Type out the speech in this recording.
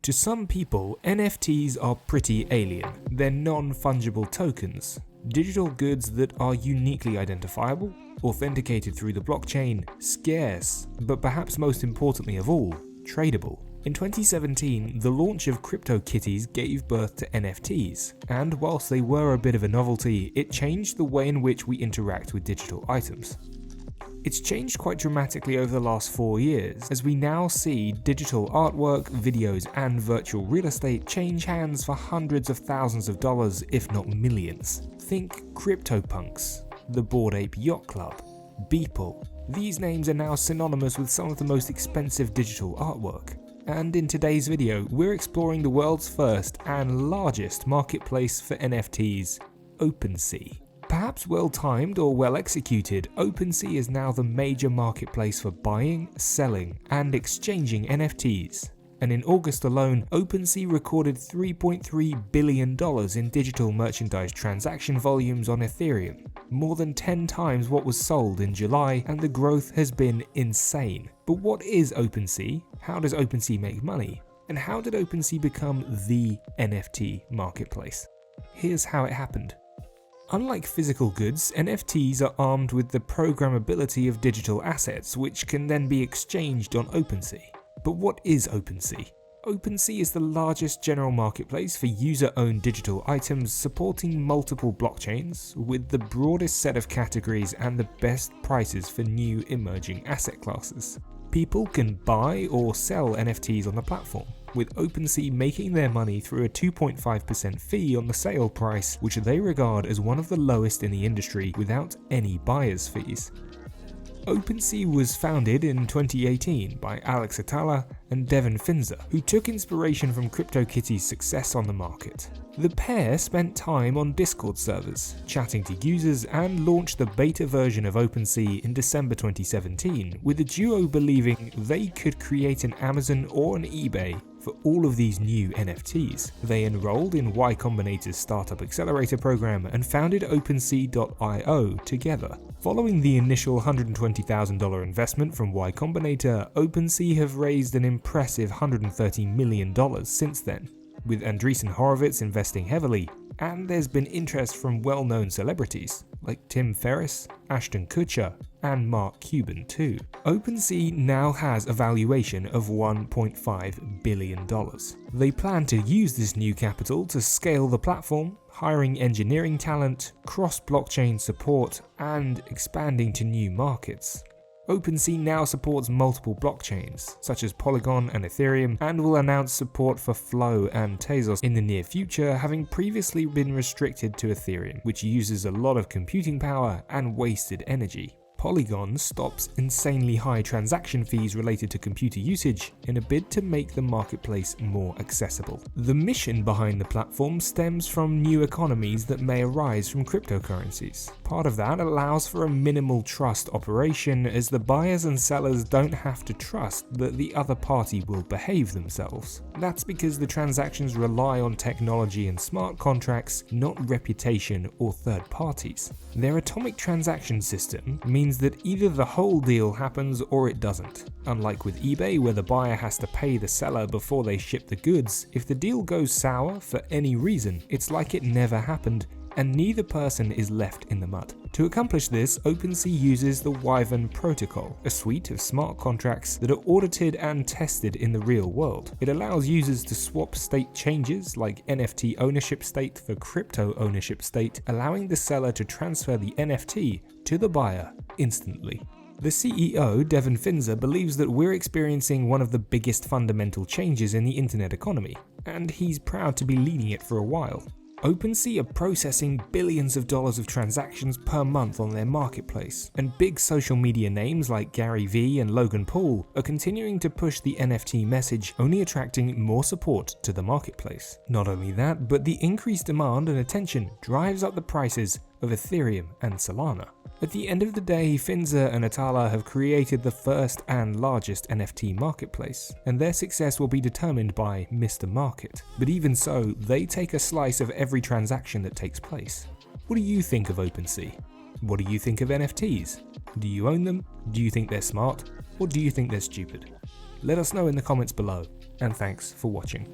To some people, NFTs are pretty alien. They're non-fungible tokens, digital goods that are uniquely identifiable, authenticated through the blockchain, scarce, but perhaps most importantly of all, tradeable. In 2017, the launch of CryptoKitties gave birth to NFTs, and whilst they were a bit of a novelty, it changed the way in which we interact with digital items. It's changed quite dramatically over the last 4 years, as we now see digital artwork, videos, and virtual real estate change hands for hundreds of thousands of dollars, if not millions. Think CryptoPunks, the Bored Ape Yacht Club, Beeple. These names are now synonymous with some of the most expensive digital artwork. And in today's video, we're exploring the world's first and largest marketplace for NFTs, OpenSea. Perhaps well-timed or well-executed, OpenSea is now the major marketplace for buying, selling, and exchanging NFTs. And in August alone, OpenSea recorded $3.3 billion in digital merchandise transaction volumes on Ethereum, more than 10 times what was sold in July, and the growth has been insane. But what is OpenSea? How does OpenSea make money? And how did OpenSea become the NFT marketplace? Here's how it happened. Unlike physical goods, NFTs are armed with the programmability of digital assets, which can then be exchanged on OpenSea. But what is OpenSea? OpenSea is the largest general marketplace for user-owned digital items supporting multiple blockchains, with the broadest set of categories and the best prices for new emerging asset classes. People can buy or sell NFTs on the platform, with OpenSea making their money through a 2.5% fee on the sale price, which they regard as one of the lowest in the industry without any buyer's fees. OpenSea was founded in 2018 by Alex Atala and Devin Finzer, who took inspiration from CryptoKitties' success on the market. The pair spent time on Discord servers, chatting to users, and launched the beta version of OpenSea in December 2017, with the duo believing they could create an Amazon or an eBay for all of these new NFTs. They enrolled in Y Combinator's Startup Accelerator program and founded OpenSea.io together. Following the initial $120,000 investment from Y Combinator, OpenSea have raised an impressive $130 million since then, with Andreessen Horowitz investing heavily, and there's been interest from well-known celebrities like Tim Ferriss, Ashton Kutcher, and Mark Cuban too. OpenSea now has a valuation of $1.5 billion. They plan to use this new capital to scale the platform, hiring engineering talent, cross-blockchain support, and expanding to new markets. OpenSea now supports multiple blockchains, such as Polygon and Ethereum, and will announce support for Flow and Tezos in the near future, having previously been restricted to Ethereum, which uses a lot of computing power and wasted energy. Polygon stops insanely high transaction fees related to computer usage in a bid to make the marketplace more accessible. The mission behind the platform stems from new economies that may arise from cryptocurrencies. Part of that allows for a minimal trust operation, as the buyers and sellers don't have to trust that the other party will behave themselves. That's because the transactions rely on technology and smart contracts, not reputation or third parties. Their atomic transaction system means that either the whole deal happens or it doesn't. Unlike with eBay, where the buyer has to pay the seller before they ship the goods, if the deal goes sour for any reason, it's like it never happened, and neither person is left in the mud. To accomplish this, OpenSea uses the Wyvern protocol, a suite of smart contracts that are audited and tested in the real world. It allows users to swap state changes like NFT ownership state for crypto ownership state, allowing the seller to transfer the NFT to the buyer instantly. The CEO, Devin Finzer, believes that we're experiencing one of the biggest fundamental changes in the internet economy, and he's proud to be leading it for a while. OpenSea are processing billions of dollars of transactions per month on their marketplace, and big social media names like Gary Vee and Logan Paul are continuing to push the NFT message, only attracting more support to the marketplace. Not only that, but the increased demand and attention drives up the prices of Ethereum and Solana. At the end of the day, Finzer and Atala have created the first and largest NFT marketplace, and their success will be determined by Mr. Market. But even so, they take a slice of every transaction that takes place. What do you think of OpenSea? What do you think of NFTs? Do you own them? Do you think they're smart? Or do you think they're stupid? Let us know in the comments below, and thanks for watching.